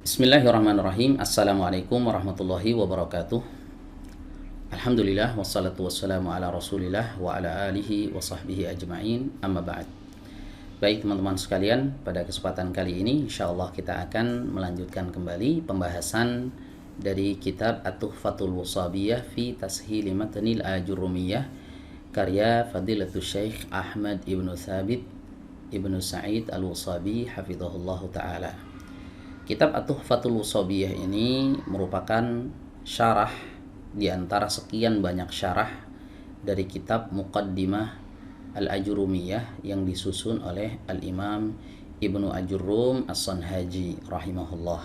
Bismillahirrahmanirrahim. Assalamualaikum warahmatullahi wabarakatuh. Alhamdulillah wassalatu wassalamu ala Rasulillah wa ala alihi wa sahbihi ajma'in. Amma ba'd. Baik teman-teman sekalian, pada kesempatan kali ini insyaallah kita akan melanjutkan kembali pembahasan dari kitab At-Tuhfatul Washabiyah fi Tashili Matnil Ajurrumiyah karya Fadilatul Syekh Ahmad Ibnu Thabit Ibnu Sa'id Al-Washabi hafizahullahu taala. Kitab At-Tuhfatul Washabiyah ini merupakan syarah di antara sekian banyak syarah dari kitab Muqaddimah Al-Ajurrumiyah yang disusun oleh Al-Imam Ibnu Ajurrum As-Sanhaji rahimahullah.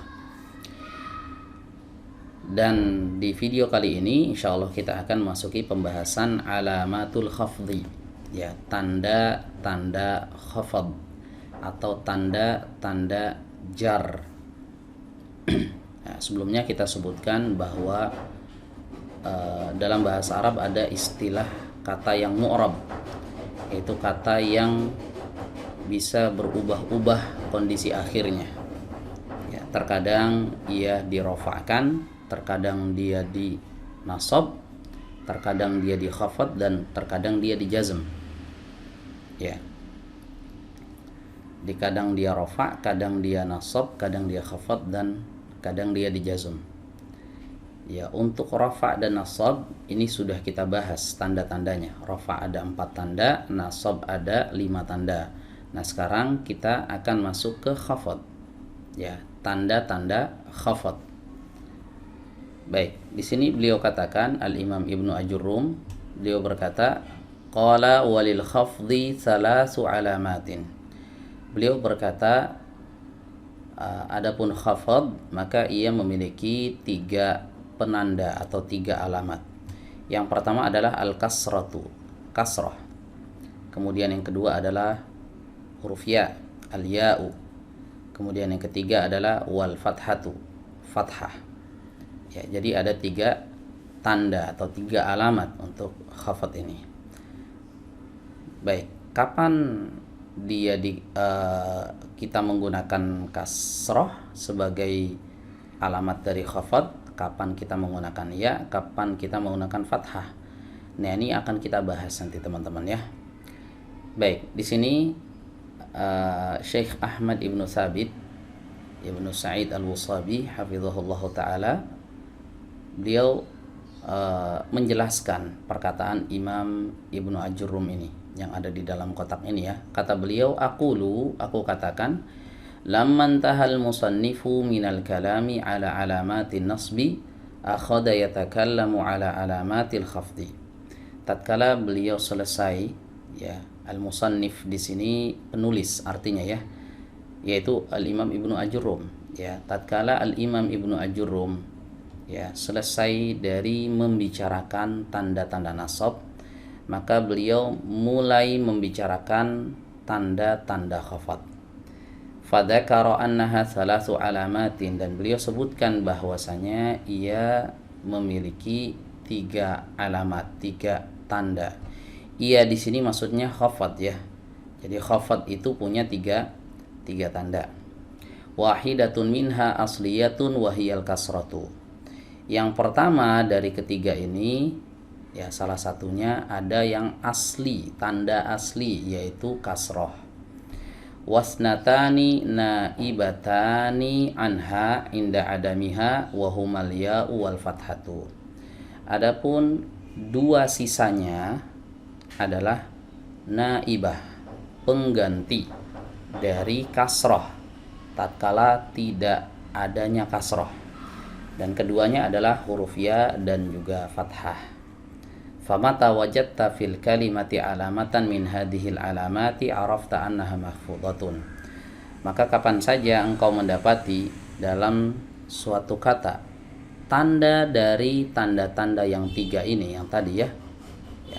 Dan di video kali ini insyaallah kita akan masuki pembahasan alamatul khafdi, ya, tanda-tanda khafad atau tanda-tanda jar. Nah, sebelumnya kita sebutkan bahwa dalam bahasa Arab ada istilah kata yang mu'rab, yaitu kata yang bisa berubah-ubah kondisi akhirnya. Ya, terkadang ia dirofa'kan, terkadang dia dinasab, terkadang dia dikhafad, dan terkadang dia dijazm. Ya. Kadang dia rofa, kadang dia nasab, kadang dia khafad, dan kadang dia dijazm. Ya, untuk rofa dan nasab ini sudah kita bahas tanda-tandanya. Rofa ada 4 tanda, nasab ada 5 tanda. Nah, sekarang kita akan masuk ke khafad. Ya, tanda-tanda khafad. Baik, di sini beliau katakan, Al-Imam Ibnu Ajurrum, beliau berkata, qala walil khafdi thalasu alamatin. Beliau berkata, adapun khafad maka ia memiliki 3 penanda atau 3 alamat. Yang pertama adalah al-kasratu, kasrah. Kemudian yang kedua adalah huruf ya, al-ya'u. Kemudian yang ketiga adalah wal fathatu, fathah. Ya, jadi ada 3 tanda atau 3 alamat untuk khafad ini. Baik, kapan kita menggunakan kasroh sebagai alamat dari khafad, kapan kita menggunakan ya, kapan kita menggunakan fathah. Nah, ini akan kita bahas nanti teman-teman ya. Baik, di sini Syekh Ahmad Ibnu Thabit Ibnu Sa'id Al-Washabi hafizahullah taala, beliau menjelaskan perkataan Imam Ibnu Ajurrum ini yang ada di dalam kotak ini ya. Kata beliau, aku katakan, lamman tahal musannifu minal kalami ala alamatin nasbi akhada yatakallamu ala alamatil khafdi. Tatkala beliau selesai, ya, al-musannif di sini penulis artinya ya, yaitu Al-Imam Ibnu Ajurrum, ya. Tatkala Al-Imam Ibnu Ajurrum, ya, selesai dari membicarakan tanda-tanda nasab, maka beliau mulai membicarakan tanda-tanda khafad. Fadzakara annaha thalathu alamatin, dan beliau sebutkan bahwasanya ia memiliki 3 alamat, 3 tanda. Ia di sini maksudnya khafad ya. Jadi khafad itu punya 3 tanda. Wahidatun minha asliyatun wahiyal kasratu. Yang pertama dari ketiga ini, ya, salah satunya ada yang asli, tanda asli, yaitu kasroh. Wasnatani naibatani anha inda adamiha wahumal ya'u wal fathatu. Adapun 2 sisanya adalah naibah, pengganti dari kasroh tatkala tidak adanya kasroh, dan keduanya adalah huruf ya dan juga fathah. Famata wajadta fil kalimati alamatan min hadhil alamati arafta annaha mahfudhatun. Maka kapan saja engkau mendapati dalam suatu kata tanda dari tanda-tanda yang 3 ini, yang tadi ya,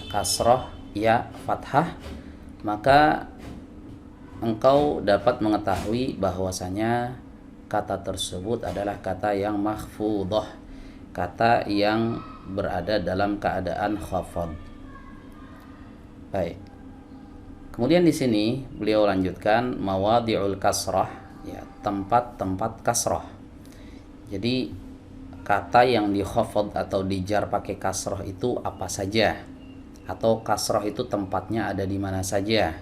kasroh, ya, fathah, maka engkau dapat mengetahui bahwasanya kata tersebut adalah kata yang mahfudhah, kata yang berada dalam keadaan khafad. Baik. Kemudian di sini beliau lanjutkan mawadhi'ul kasrah, ya, tempat-tempat kasrah. Jadi kata yang dikhafad atau dijar pakai kasroh itu apa saja, atau kasroh itu tempatnya ada di mana saja.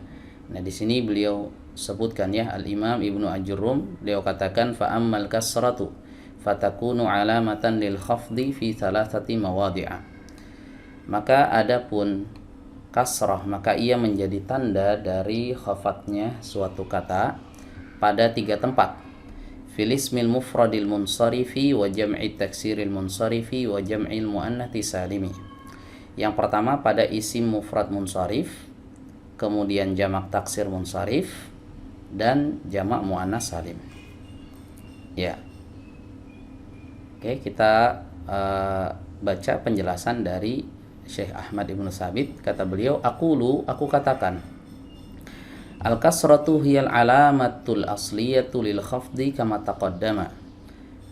Nah, di sini beliau sebutkan ya, Al-Imam Ibnu Ajurrum, beliau katakan fa ammal kasratu fatakunu alamatan lil khafdi fi thalathati mawadhi'a. Maka adapun kasrah, maka ia menjadi tanda dari khafadnya suatu kata pada 3 tempat. Fil ismil mufradil munsarifi wa jam'i taksiril munsarifi wa jam'il muannatsi salimi. Yang pertama pada isim mufrad munsharif, kemudian jamak taksir munsharif, dan jamak muannas salim. Ya. Oke, kita baca penjelasan dari Syekh Ahmad Ibnu Sabit. Kata beliau, aku katakan, al-kasratu hiyal alamatul asliyatu lil khafdi kama taqaddama.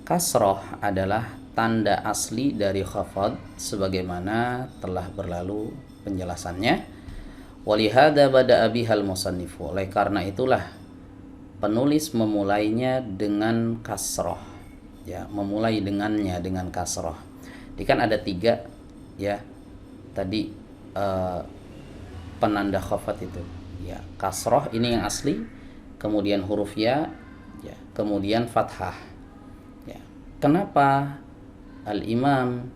Kasroh adalah tanda asli dari khafad sebagaimana telah berlalu penjelasannya. Walihada bada'a bihal musannifu. Oleh karena itulah penulis memulainya dengan kasroh. Ya, memulai dengannya dengan kasroh. Jadi kan ada 3 ya tadi penanda khafad itu. Ya, kasroh ini yang asli, kemudian huruf ya, kemudian fathah. Ya. Kenapa Al-Imam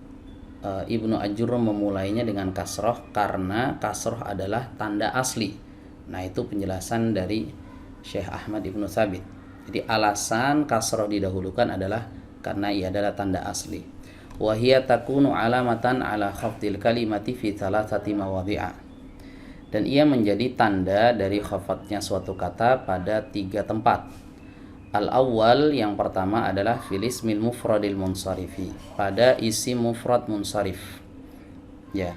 Ibnu Ajurrum memulainya dengan kasroh? Karena kasroh adalah tanda asli. Nah, itu penjelasan dari Syekh Ahmad Ibnu Sabit. Jadi alasan kasroh didahulukan adalah karena ia adalah tanda asli. Wa hiya takunu alamatan ala khafdil kalimati fi thalathati mawadhi'a. Dan ia menjadi tanda dari khafadnya suatu kata pada 3 tempat. Al-awwal, yang pertama adalah fil ismil mufradil munsarifi, pada isim mufrad munsarif. Ya.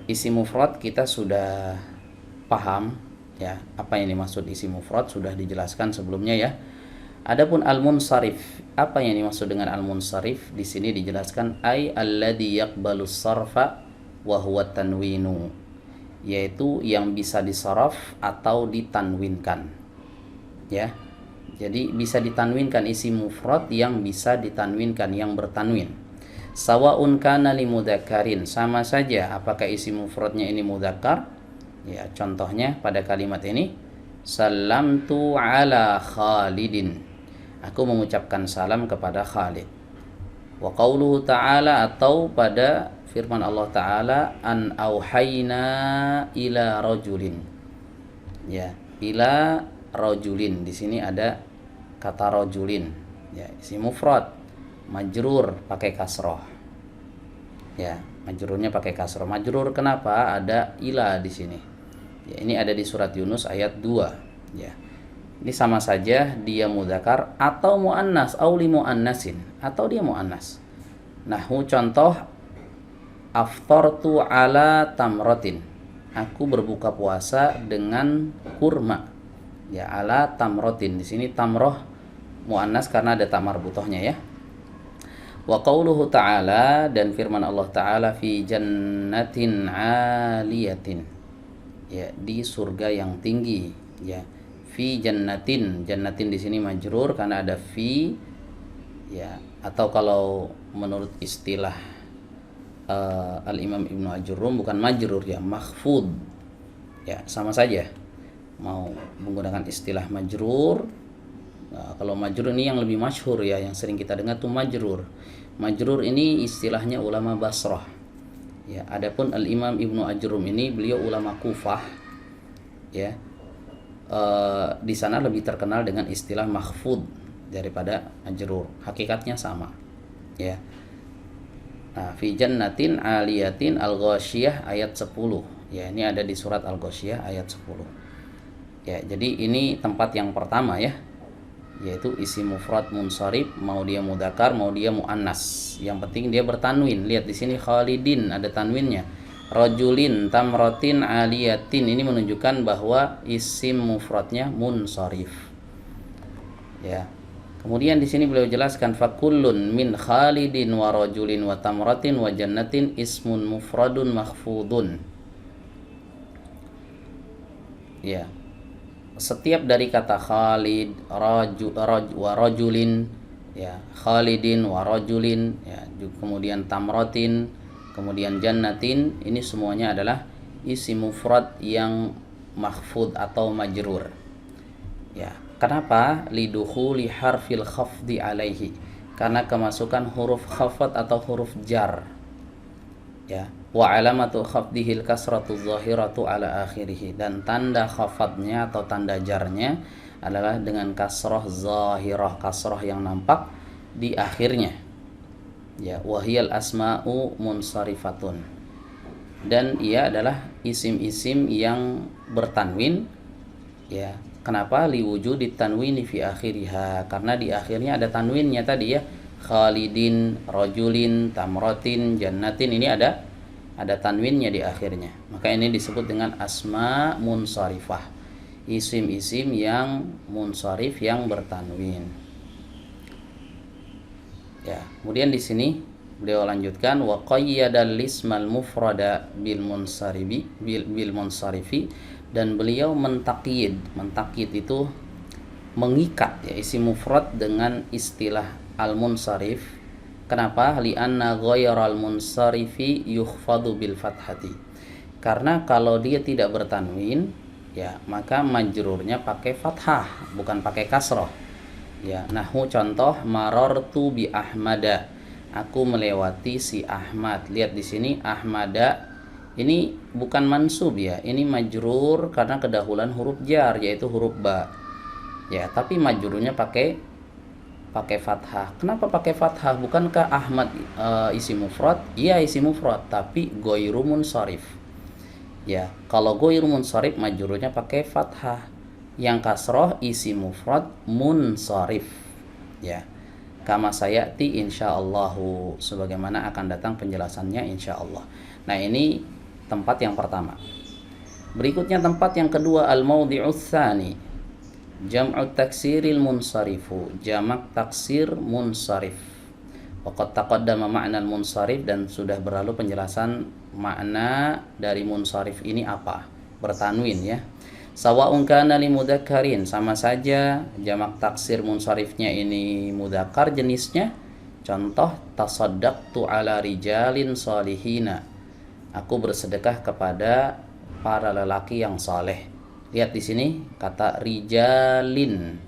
Isim mufrad kita sudah paham ya, apa yang dimaksud isim mufrad sudah dijelaskan sebelumnya ya. Adapun al-munsarif, apa yang dimaksud dengan al-munsarif? Di sini dijelaskan ay alladhi yaqbalu sarfa wa huwa tanwinu, yaitu yang bisa disaraf atau ditanwinkan. Ya. Jadi bisa ditanwinkan isim mufrad yang bisa ditanwinkan, yang bertanwin. Sawaun kana li mudzakkarin, sama saja apakah isim mufradnya ini mudzakkar. Ya, contohnya pada kalimat ini, salamtu ala Khalidin. Aku mengucapkan salam kepada Khalid. Wa qauluhu ta'ala, atau pada firman Allah Ta'ala, an auhayna ila rajulin. Ya, ila rajulin. Di sini ada kata rajulin. Ya, isim mufrad majrur pakai kasroh. Ya, majrurnya pakai kasroh. Majrur kenapa? Ada ila di sini. Ya, ini ada di surat Yunus ayat 2. Ya. Ini sama saja dia mudzakkar atau muannas, auli muannasin, atau dia muannas. Nahwu contoh, aftartu ala tamratin. Aku berbuka puasa dengan kurma. Ya, ala tamratin. Di sini tamroh muannas karena ada tamar butohnya ya. Wa qauluhu ta'ala, dan firman Allah Ta'ala, fi jannatin 'aliyatin. Ya, di surga yang tinggi ya. Fi jannatin, jannatin di sini majrur karena ada fi ya, atau kalau menurut istilah Al-Imam Ibnu Ajurrum bukan majrur ya, makhfud. Ya, sama saja. Mau menggunakan istilah majrur. Nah, kalau majrur ini yang lebih masyhur ya, yang sering kita dengar tuh majrur. Majrur ini istilahnya ulama Basrah. Ya, adapun Al-Imam Ibnu Ajurrum ini beliau ulama Kufah. Ya. Di sana lebih terkenal dengan istilah mahfud daripada majrur. Hakikatnya sama. Ya. Nah, fi jannatin 'aliyatin al-ghasyiyah ayat 10. Ya, ini ada di surat al-ghasyiyah ayat 10. Ya, jadi ini tempat yang pertama ya, yaitu isim mufrad munsharif, mau dia mudzakkar mau dia muannas. Yang penting dia bertanwin. Lihat di sini Khalidin ada tanwinnya. Rajulin tamratin aliyatin, ini menunjukkan bahwa isim mufradnya munsharif. Ya. Kemudian di sini beliau jelaskan fakullun min Khalidin wa rajulin wa tamratin wa jannatin ismun mufradun mahfudun. Ya. Setiap dari kata Khalid, wa rajulin ya, khalidin wa rajulin, ya, kemudian tamratin, kemudian jannatin, ini semuanya adalah isim mufrad yang mahfud atau majrur. Ya, kenapa? Lidukhuli harfil khafdi alaihi, karena kemasukan huruf khafad atau huruf jar. Ya, wa alamatu khafdihil kasratu zahiratu ala akhirih, dan tanda khafadnya atau tanda jarnya adalah dengan kasroh zahirah, kasroh yang nampak di akhirnya. Ya, wahiyal asma'u munsarifatun, dan ia adalah isim-isim yang bertanwin. Ya, kenapa? Liwujudi tanwini fi akhiriha, karena di akhirnya ada tanwinnya tadi ya, khalidin, rajulin, tamratin, jannatin, ini ada tanwinnya di akhirnya. Maka ini disebut dengan asma munsharifah, isim-isim yang munsharif yang bertanwin. Ya, kemudian di sini beliau lanjutkan wa qayyadal ismal mufrada bil munsarifi, dan beliau mentakyid itu mengikat ya isim mufrad dengan istilah al-munsarif. Kenapa? Li'anna ghayral munsarifi yukhfadu bil fathati, karena kalau dia tidak bertanwin ya maka majrurnya pakai fathah, bukan pakai kasroh. Ya, nahwu contoh marartu bi ahmada, aku melewati si Ahmad. Lihat di sini ahmada ini bukan mansub ya, ini majrur karena kedahulan huruf jar yaitu huruf ba. Ya, tapi majrurnya pakai fathah. Kenapa pakai fathah? Bukankah Ahmad isim mufrad? Iya isim mufrad, tapi ghairu munsharif. Ya, kalau ghairu munsharif majrurnya pakai fathah. Yang kasroh isim mufrad munsharif. Ya, kama sayati insyaallahu, sebagaimana akan datang penjelasannya insyaallah. Nah, ini tempat yang pertama. Berikutnya tempat yang kedua, al-maudhi'us tsani, jam'u taksiril munsarifu, jamak taksir munsarif. Waqad taqaddama ma'na al-munsarif, dan sudah berlalu penjelasan makna dari munsarif ini apa, bertanwin ya. Sawa'un kana li mudzakkarin, sama saja jamak taksir munsharifnya ini mudzakkar jenisnya. Contoh tasaddaqtu ala rijalin salihina, aku bersedekah kepada para lelaki yang saleh. Lihat di sini kata rijalin.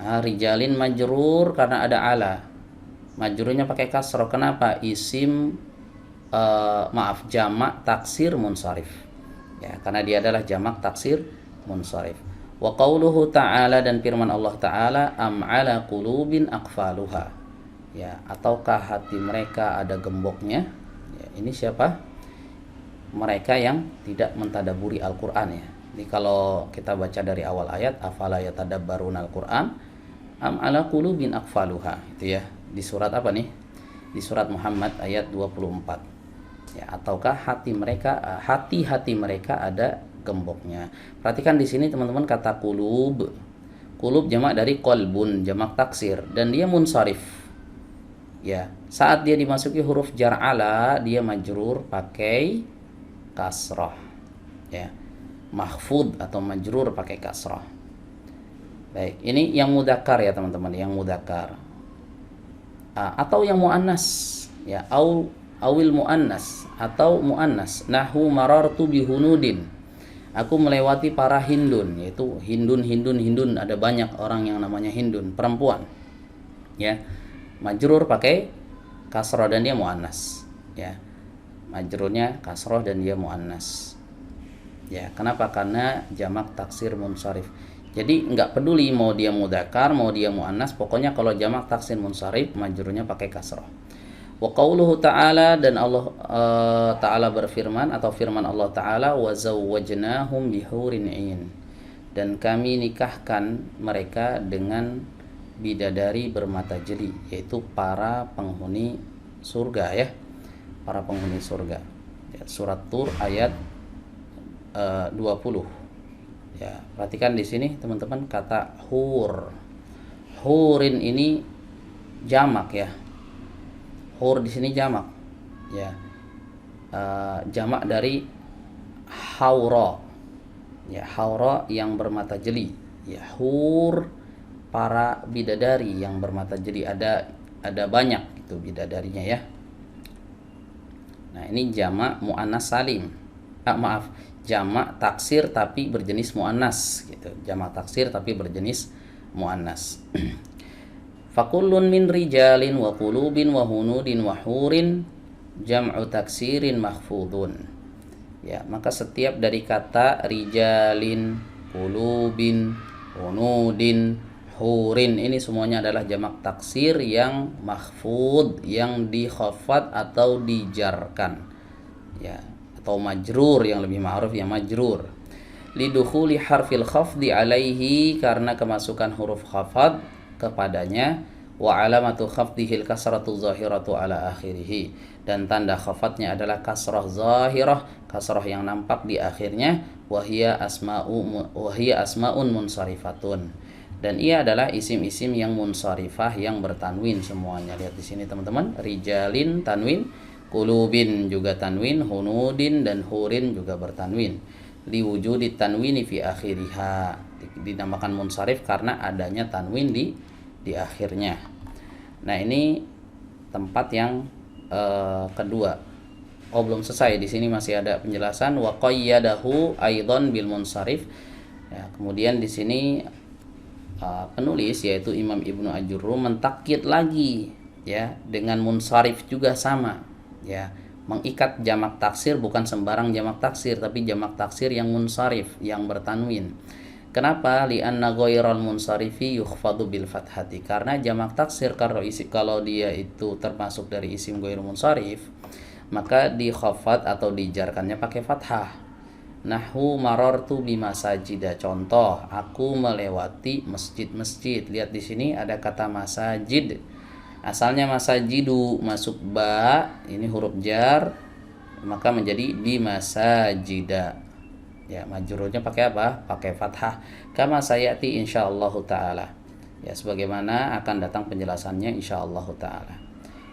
Rijalin majrur karena ada ala. Majrurnya pakai kasroh. Kenapa? Isim jamak taksir munsharif. Ya, karena dia adalah jamak taksir munsharif. Wa qauluhu ta'ala, dan firman Allah Ta'ala, am ala qulubin aqfaluha, ya, ataukah hati mereka ada gemboknya. Ya, ini siapa? Mereka yang tidak mentadaburi Al-Quran ya. Jadi kalau kita baca dari awal ayat, afala yatadabbaruna Al-Quran, am ala qulubin aqfaluha, itu ya, di surat apa nih? Di surat Muhammad ayat 24. Ya, ataukah hati mereka ada gemboknya. Perhatikan di sini teman-teman kata qulub. Qulub jamak dari qalbun, jamak taksir, dan dia munsharif. Ya, saat dia dimasuki huruf jar ala, dia majrur pakai kasrah. Ya. Mahfud atau majrur pakai kasrah. Baik, ini yang mudzakkar ya teman-teman, yang mudzakkar. Atau yang muannas ya, awil muannas atau muannas. Nahu marartu bihunudin, aku melewati para hindun, yaitu hindun, ada banyak orang yang namanya hindun, perempuan. Ya. Majrur pakai kasrah dan dia muannas. Ya. Majrurnya kasrah dan dia muannas. Ya, kenapa? Karena jamak taksir munsharif. Jadi nggak peduli mau dia mudzakkar, mau dia muannas, pokoknya kalau jamak taksir munsharif majrurnya pakai kasrah. Wa qauluhu ta'ala, dan Allah Ta'ala berfirman, atau firman Allah Ta'ala, wa zawwajnahum bihurin 'ain, dan kami nikahkan mereka dengan bidadari bermata jeli, yaitu para penghuni surga ya, para penghuni surga. Ya, surat Tur ayat 20. Ya, perhatikan di sini teman-teman kata hur. Hurin ini jamak ya. Hur di sini jamak. Ya. Jamak dari haura. Ya, haura yang bermata jeli. Ya, hur para bidadari yang bermata. Jadi ada banyak itu bidadarinya ya. Nah, ini jamak muannas salim. Maaf, jamak taksir tapi berjenis muannas gitu. Jamak taksir tapi berjenis muannas. Fakullun min rijalin wa qulubin wa hunudin wa hurin jam'u taksirin mahfudun. Ya, maka setiap dari kata rijalin, qulubin, hunudin, hurin ini semuanya adalah jamak taksir yang mahfud, yang dikhafad atau dijarkan. Ya, atau majrur, yang lebih ma'ruf ya majrur. Lidukhuli harfil khafdi alaihi, karena kemasukan huruf khafad kepadanya. Wa alamatu khafdihil kasratu zahiratu ala akhirih, dan tanda khafadnya adalah kasrah zahirah, kasrah yang nampak di akhirnya. Wahia asmaun munsarifatun, dan ia adalah isim-isim yang munsarifah yang bertanwin semuanya. Lihat di sini teman-teman, rijalin tanwin, qulubin juga tanwin, hunudin dan hurin juga bertanwin. Liwujudi tanwini fi akhiriha, dinamakan munsarif karena adanya tanwin di akhirnya. Nah, ini tempat yang kedua. Oh, belum selesai. Di sini masih ada penjelasan wa qayyadahu aidan bil munsarif. Ya, kemudian di sini penulis yaitu Imam Ibnu Ajurrum mentakkid lagi ya dengan munsarif juga sama ya, mengikat jamak taksir bukan sembarang jamak taksir tapi jamak taksir yang munsarif yang bertanwin. Kenapa? Li'anna ghairal munsarifi yukhfadu bil fathati, karena jamak taksir kalau dia itu termasuk dari isim ghair munsarif maka dikhafad atau dijarkannya pakai fathah. Nahwu marartu bimasajida, contoh aku melewati masjid-masjid. Lihat di sini ada kata masajid, asalnya masajidu, masuk ba, ini huruf jar maka menjadi bimasajida. Ya, majrurnya pakai apa? Pakai fathah. Kama sayati insyaallah taala. Ya, sebagaimana akan datang penjelasannya insyaallah taala.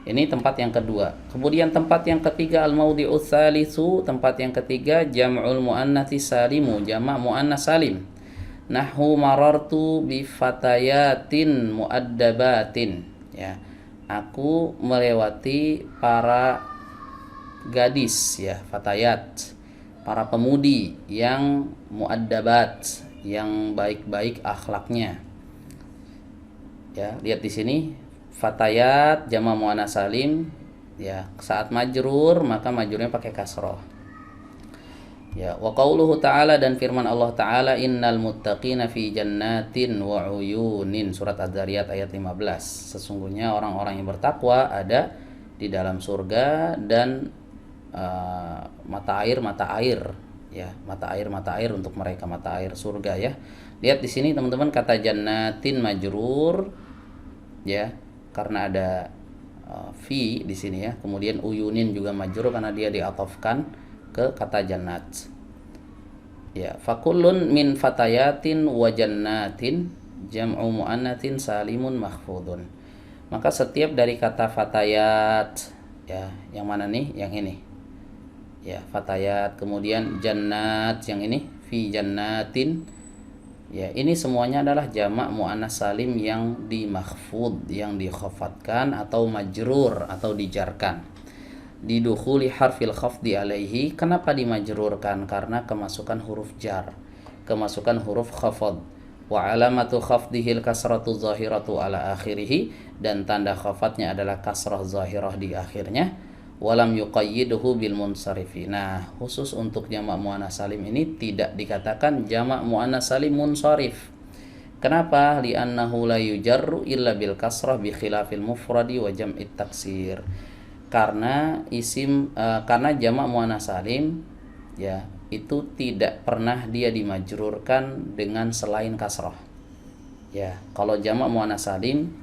Ini tempat yang kedua. Kemudian tempat yang ketiga al-maudhi'u tsalitsu, tempat yang ketiga jam'ul muannatsi salimu, jamak muannas salim. Nahwu marartu bi fatayatin muaddabatin. Ya. Aku melewati para gadis ya, fatayat, para pemudi yang muaddabat, yang baik-baik akhlaknya. Ya, lihat di sini fatayat jamak muannas salim ya, saat majrur maka majrurnya pakai kasroh. Ya, wa qauluhu ta'ala, dan firman Allah Ta'ala, innal muttaqina fi jannatin wa uyunin, surat Az-Zariyat ayat 15. Sesungguhnya orang-orang yang bertakwa ada di dalam surga dan mata air ya, mata air untuk mereka, mata air surga ya. Lihat di sini teman-teman, kata jannatin majrur ya karena ada fi di sini ya. Kemudian uyunin juga majrur karena dia diatofkan ke kata jannat. Ya, fakullun min fatayatin wa jannatin jam'u muannatin salimun mahfudun. Maka setiap dari kata fatayat ya, yang mana nih? Yang ini. Ya, fatayat, kemudian jannat yang ini, fi jannatin. Ya, ini semuanya adalah jamak muannas salim yang dimakhfud, yang dikhafatkan atau majrur atau dijarkan. Didukhuli harfil khafdi alaihi, kenapa dimajrurkan? Karena kemasukan huruf jar, kemasukan huruf khafad. Wa alamatu khafdihil kasratu zahiratu ala akhirih, dan tanda khafadnya adalah kasrah zahirah di akhirnya. Walam yuqayyiduhu bil munsarifi. Nah, khusus untuk jamak muannas salim ini tidak dikatakan jamak muannas salim munsarif. Kenapa? Li'annahu la yujarru illa bil kasrah bi khilafil mufradi wa jam'it taksir. Karena karena jamak muannas salim ya itu tidak pernah dia dimajrurkan dengan selain kasrah. Ya, kalau jamak muannas salim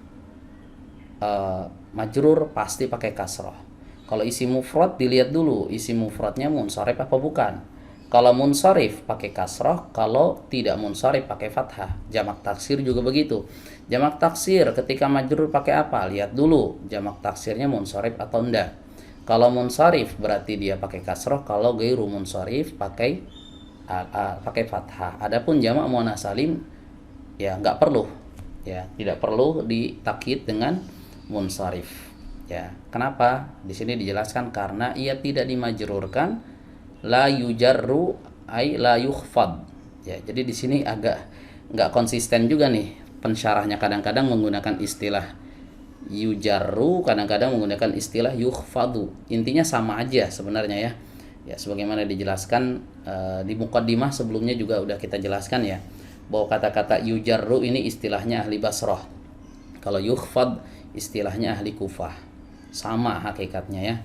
majrur pasti pakai kasrah. Kalau isi mufrad dilihat dulu isi mufradnya munsharif apa bukan. Kalau munsharif pakai kasrah, kalau tidak munsharif pakai fathah. Jamak taksir juga begitu. Jamak taksir ketika majrur pakai apa? Lihat dulu jamak taksirnya munsharif atau enggak. Kalau munsharif berarti dia pakai kasrah, kalau ghairu munsharif pakai fathah. Adapun jamak muannas salim ya enggak perlu. Ya, tidak perlu ditakkid dengan munsharif. Ya, kenapa? Di sini dijelaskan karena ia tidak dimajrurkan, la yujarru ay la yukhfad. Ya, jadi di sini agak nggak konsisten juga nih pensyarahnya, kadang-kadang menggunakan istilah yujarru, kadang-kadang menggunakan istilah yukhfadu. Intinya sama aja sebenarnya ya. Ya, sebagaimana dijelaskan di muqaddimah sebelumnya juga udah kita jelaskan ya, bahwa kata-kata yujarru ini istilahnya ahli Basrah. Kalau yukhfad istilahnya ahli Kufah. Sama hakikatnya ya.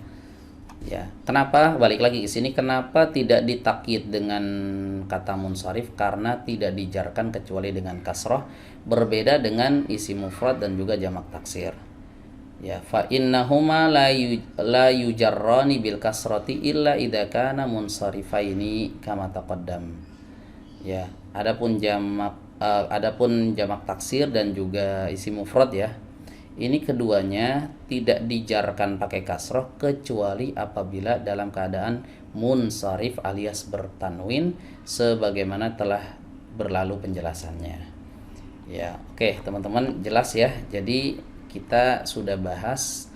Ya, kenapa balik lagi ke sini? Kenapa tidak ditakkid dengan kata munsharif? Karena tidak dijarkan kecuali dengan kasrah, berbeda dengan isi mufrad dan juga jamak taksir. Ya, fa innahuma la yujarrani bil kasrati illa idza kana munsarifaini kama taqaddam. Ya, adapun jamak taksir dan juga isi mufrad ya, ini keduanya tidak dijarkan pakai kasroh kecuali apabila dalam keadaan munsharif alias bertanwin, sebagaimana telah berlalu penjelasannya. Ya, oke teman-teman, jelas ya. Jadi kita sudah bahas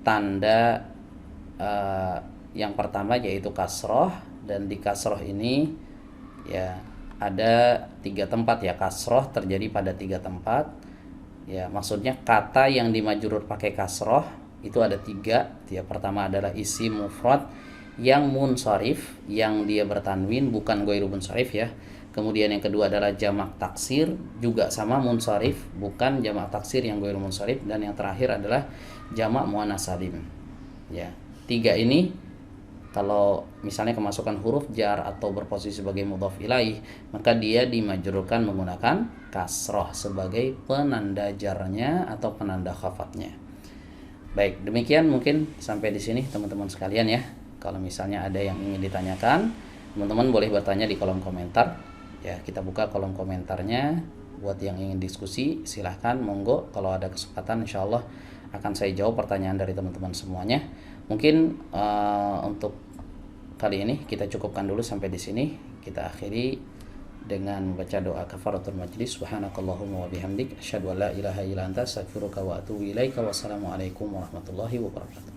tanda yang pertama yaitu kasroh, dan di kasroh ini ya ada 3 tempat ya, kasroh terjadi pada 3 tempat. Ya, maksudnya kata yang dimajrur pakai kasroh itu ada 3. Ya, pertama adalah isi mufrad yang munsharif, yang dia bertanwin, bukan ghairu munsharif ya. Kemudian yang kedua adalah jamak taksir, juga sama munsharif, bukan jamak taksir yang ghairu munsharif. Dan yang terakhir adalah jamak muannats salim. Ya, 3 ini kalau misalnya kemasukan huruf jar atau berposisi sebagai mudhaf ilaih, maka dia dimajrurkan menggunakan kasroh sebagai penanda jarnya atau penanda khafadnya. Baik, demikian mungkin sampai di sini teman-teman sekalian ya. Kalau misalnya ada yang ingin ditanyakan, teman-teman boleh bertanya di kolom komentar. Ya, kita buka kolom komentarnya. Buat yang ingin diskusi, silahkan, monggo. Kalau ada kesempatan, insya Allah akan saya jawab pertanyaan dari teman-teman semuanya. Mungkin untuk kali ini kita cukupkan dulu sampai di sini. Kita akhiri dengan membaca doa kafaratul majlis. Subhanakallahumma wa bihamdik, asyhadu an la ilaha illa anta, astaghfiruka wa atubu ilaika. Wassalamualaikum warahmatullahi wabarakatuh.